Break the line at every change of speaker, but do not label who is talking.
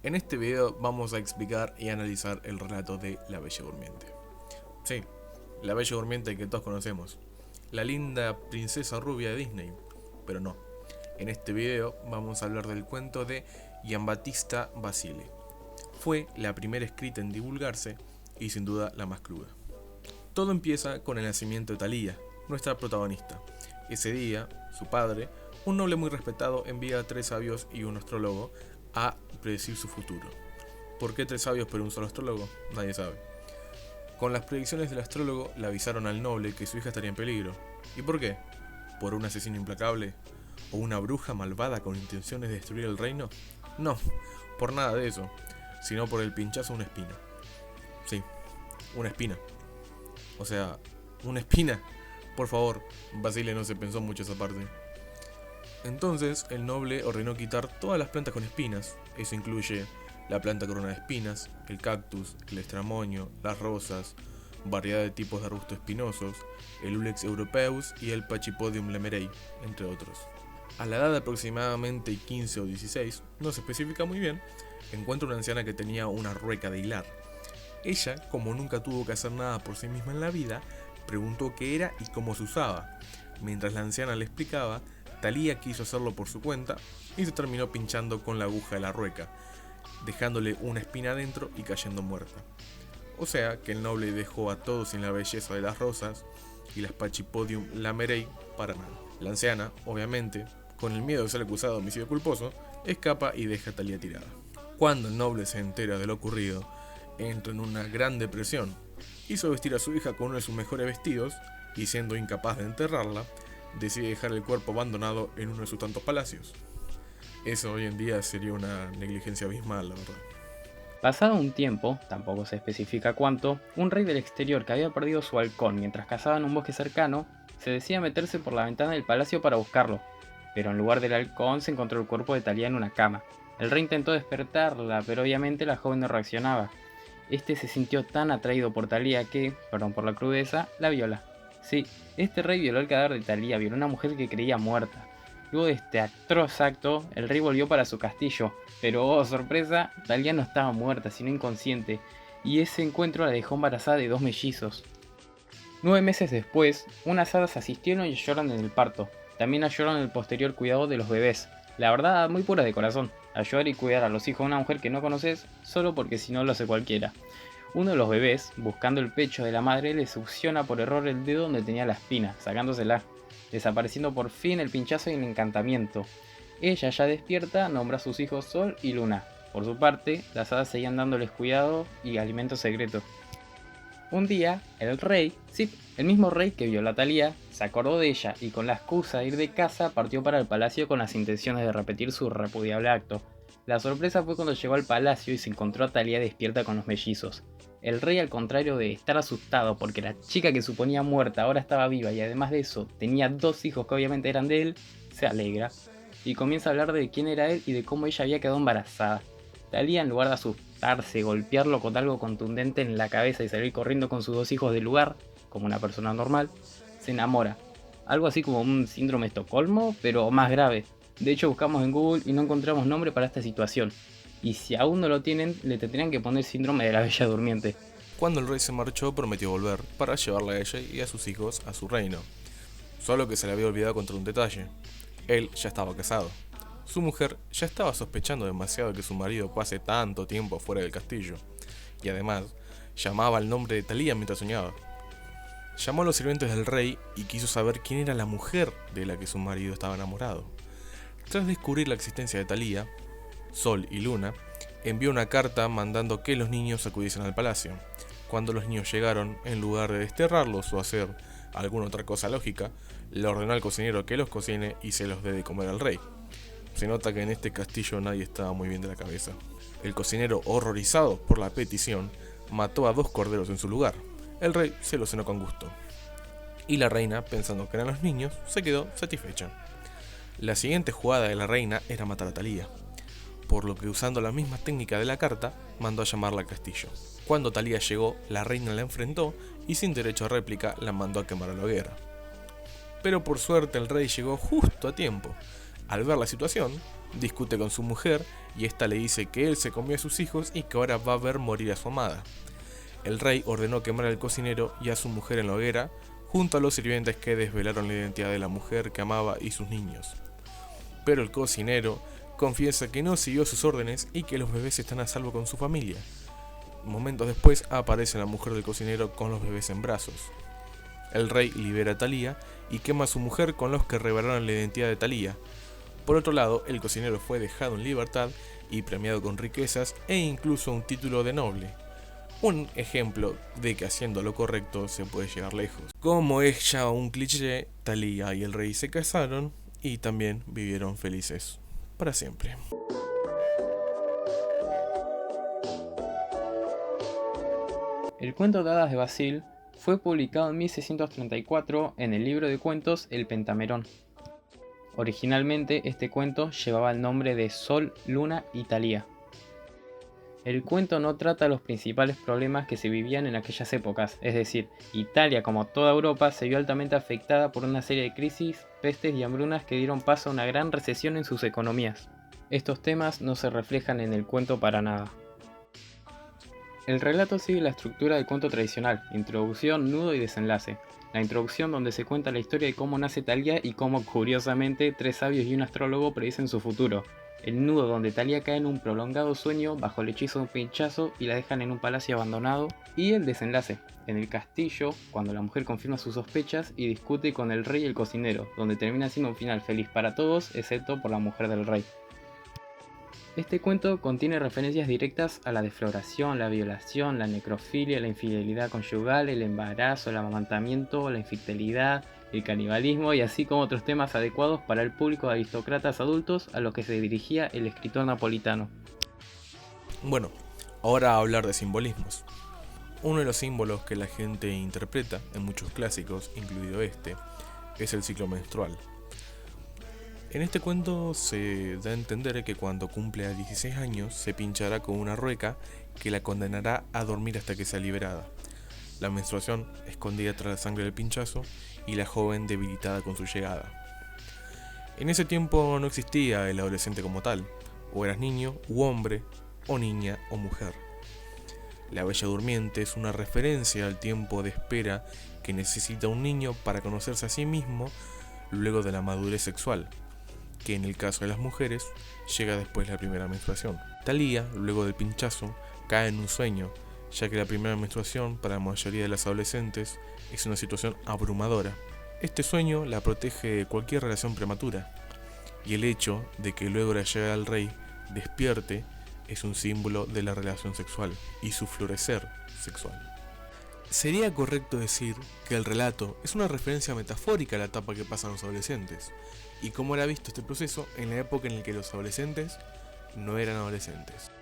En este video vamos a explicar y analizar el relato de La Bella Durmiente. Sí, La Bella Durmiente que todos conocemos, la linda princesa rubia de Disney, pero no. En este video vamos a hablar del cuento de Giambattista Basile. Fue la primera escrita en divulgarse y sin duda la más cruda. Todo empieza con el nacimiento de Thalía, nuestra protagonista. Ese día, su padre, un noble muy respetado, envía a 3 sabios y un astrólogo a predecir su futuro. ¿Por qué 3 sabios pero un solo astrólogo? Nadie sabe. Con las predicciones del astrólogo le avisaron al noble que su hija estaría en peligro. ¿Y por qué? ¿Por un asesino implacable? ¿O una bruja malvada con intenciones de destruir el reino? No, por nada de eso, sino por el pinchazo de una espina. Sí, una espina. O sea, una espina. Por favor, Basile no se pensó mucho esa parte. Entonces, el noble ordenó quitar todas las plantas con espinas. Eso incluye la planta corona de espinas, el cactus, el estramoño, las rosas, variedad de tipos de arbustos espinosos, el Ulex europaeus y el Pachypodium lemerei, entre otros. A la edad de aproximadamente 15 o 16, no se especifica muy bien, encuentra una anciana que tenía una rueca de hilar. Ella, como nunca tuvo que hacer nada por sí misma en la vida, preguntó qué era y cómo se usaba. Mientras la anciana le explicaba, Thalía quiso hacerlo por su cuenta y se terminó pinchando con la aguja de la rueca, dejándole una espina adentro y cayendo muerta. O sea que el noble dejó a todos sin la belleza de las rosas y las Pachypodium lemerei para nada. La anciana, obviamente, con el miedo de ser acusada de homicidio culposo, escapa y deja a Thalía tirada. Cuando el noble se entera de lo ocurrido, entra en una gran depresión. Hizo vestir a su hija con uno de sus mejores vestidos y, siendo incapaz de enterrarla, decide dejar el cuerpo abandonado en uno de sus tantos palacios. Eso hoy en día sería una negligencia abismal, la verdad.
Pasado un tiempo, tampoco se especifica cuánto, un rey del exterior que había perdido su halcón mientras cazaba en un bosque cercano, se decía meterse por la ventana del palacio para buscarlo, pero en lugar del halcón se encontró el cuerpo de Thalía en una cama. El rey intentó despertarla, pero obviamente la joven no reaccionaba. Este se sintió tan atraído por Thalía que, perdón por la crudeza, la viola. Sí, este rey violó el cadáver de Thalía, violó a una mujer que creía muerta. Luego de este atroz acto, el rey volvió para su castillo, pero oh sorpresa, Thalía no estaba muerta, sino inconsciente, y ese encuentro la dejó embarazada de 2 mellizos. 9 meses después, unas hadas asistieron y lloraron en el parto. También lloraron en el posterior cuidado de los bebés. La verdad, muy pura de corazón. Ayudar y cuidar a los hijos de una mujer que no conoces, solo porque si no lo hace cualquiera. Uno de los bebés, buscando el pecho de la madre, le succiona por error el dedo donde tenía la espina, sacándosela, desapareciendo por fin el pinchazo y el encantamiento. Ella, ya despierta, nombra a sus hijos Sol y Luna. Por su parte, las hadas seguían dándoles cuidado y alimento secreto. Un día, el rey, sí, el mismo rey que violó a Thalía, se acordó de ella y con la excusa de ir de casa partió para el palacio con las intenciones de repetir su repudiable acto. La sorpresa fue cuando llegó al palacio y se encontró a Thalía despierta con los mellizos. El rey, al contrario de estar asustado porque la chica que suponía muerta ahora estaba viva y además de eso tenía 2 hijos que obviamente eran de él, se alegra y comienza a hablar de quién era él y de cómo ella había quedado embarazada. Thalía, en lugar de asustarse, golpearlo con algo contundente en la cabeza y salir corriendo con sus 2 hijos del lugar, como una persona normal, se enamora. Algo así como un síndrome de Estocolmo, pero más grave. De hecho, buscamos en Google y no encontramos nombre para esta situación. Y si aún no lo tienen, le tendrían que poner síndrome de la Bella Durmiente.
Cuando el rey se marchó, prometió volver para llevarla a ella y a sus hijos a su reino. Solo que se le había olvidado contra un detalle. Él ya estaba casado. Su mujer ya estaba sospechando demasiado que su marido pase tanto tiempo fuera del castillo, y además llamaba al nombre de Thalía mientras soñaba. Llamó a los sirvientes del rey y quiso saber quién era la mujer de la que su marido estaba enamorado. Tras descubrir la existencia de Thalía, Sol y Luna, envió una carta mandando que los niños acudiesen al palacio. Cuando los niños llegaron, en lugar de desterrarlos o hacer alguna otra cosa lógica, le ordenó al cocinero que los cocine y se los dé de comer al rey. Se nota que en este castillo nadie estaba muy bien de la cabeza. El cocinero, horrorizado por la petición, mató a 2 corderos en su lugar. El rey se lo cenó con gusto. Y la reina, pensando que eran los niños, se quedó satisfecha. La siguiente jugada de la reina era matar a Thalía, por lo que, usando la misma técnica de la carta, mandó a llamarla al castillo. Cuando Thalía llegó, la reina la enfrentó y, sin derecho a réplica, la mandó a quemar a la hoguera. Pero por suerte el rey llegó justo a tiempo. Al ver la situación, discute con su mujer y esta le dice que él se comió a sus hijos y que ahora va a ver morir a su amada. El rey ordenó quemar al cocinero y a su mujer en la hoguera, junto a los sirvientes que desvelaron la identidad de la mujer que amaba y sus niños. Pero el cocinero confiesa que no siguió sus órdenes y que los bebés están a salvo con su familia. Momentos después aparece la mujer del cocinero con los bebés en brazos. El rey libera a Thalía y quema a su mujer con los que revelaron la identidad de Thalía. Por otro lado, el cocinero fue dejado en libertad y premiado con riquezas e incluso un título de noble. Un ejemplo de que haciendo lo correcto se puede llegar lejos. Como es ya un cliché, Thalía y el rey se casaron y también vivieron felices para siempre.
El cuento de hadas de Basil fue publicado en 1634 en el libro de cuentos El Pentamerón. Originalmente este cuento llevaba el nombre de Sol, Luna y Thalía. El cuento no trata los principales problemas que se vivían en aquellas épocas, es decir, Italia, como toda Europa, se vio altamente afectada por una serie de crisis, pestes y hambrunas que dieron paso a una gran recesión en sus economías. Estos temas no se reflejan en el cuento para nada. El relato sigue la estructura del cuento tradicional: introducción, nudo y desenlace. La introducción, donde se cuenta la historia de cómo nace Thalía y cómo, curiosamente, 3 sabios y un astrólogo predicen su futuro. El nudo, donde Thalía cae en un prolongado sueño bajo el hechizo de un pinchazo y la dejan en un palacio abandonado. Y el desenlace, en el castillo, cuando la mujer confirma sus sospechas y discute con el rey y el cocinero, donde termina siendo un final feliz para todos, excepto por la mujer del rey. Este cuento contiene referencias directas a la defloración, la violación, la necrofilia, la infidelidad conyugal, el embarazo, el amamantamiento, la infidelidad, el canibalismo y así como otros temas adecuados para el público de aristócratas adultos a los que se dirigía el escritor napolitano.
Bueno, ahora a hablar de simbolismos. Uno de los símbolos que la gente interpreta en muchos clásicos, incluido este, es el ciclo menstrual. En este cuento se da a entender que cuando cumple 16 años se pinchará con una rueca que la condenará a dormir hasta que sea liberada. La menstruación escondida tras la sangre del pinchazo y la joven debilitada con su llegada. En ese tiempo no existía el adolescente como tal, o eras niño u hombre, o niña o mujer. La Bella Durmiente es una referencia al tiempo de espera que necesita un niño para conocerse a sí mismo luego de la madurez sexual, que en el caso de las mujeres llega después de la primera menstruación. Thalía, luego del pinchazo, cae en un sueño, ya que la primera menstruación para la mayoría de las adolescentes es una situación abrumadora. Este sueño la protege de cualquier relación prematura, y el hecho de que luego de la llegada del rey despierte es un símbolo de la relación sexual y su florecer sexual. Sería correcto decir que el relato es una referencia metafórica a la etapa que pasan los adolescentes, y cómo era visto este proceso en la época en la que los adolescentes no eran adolescentes.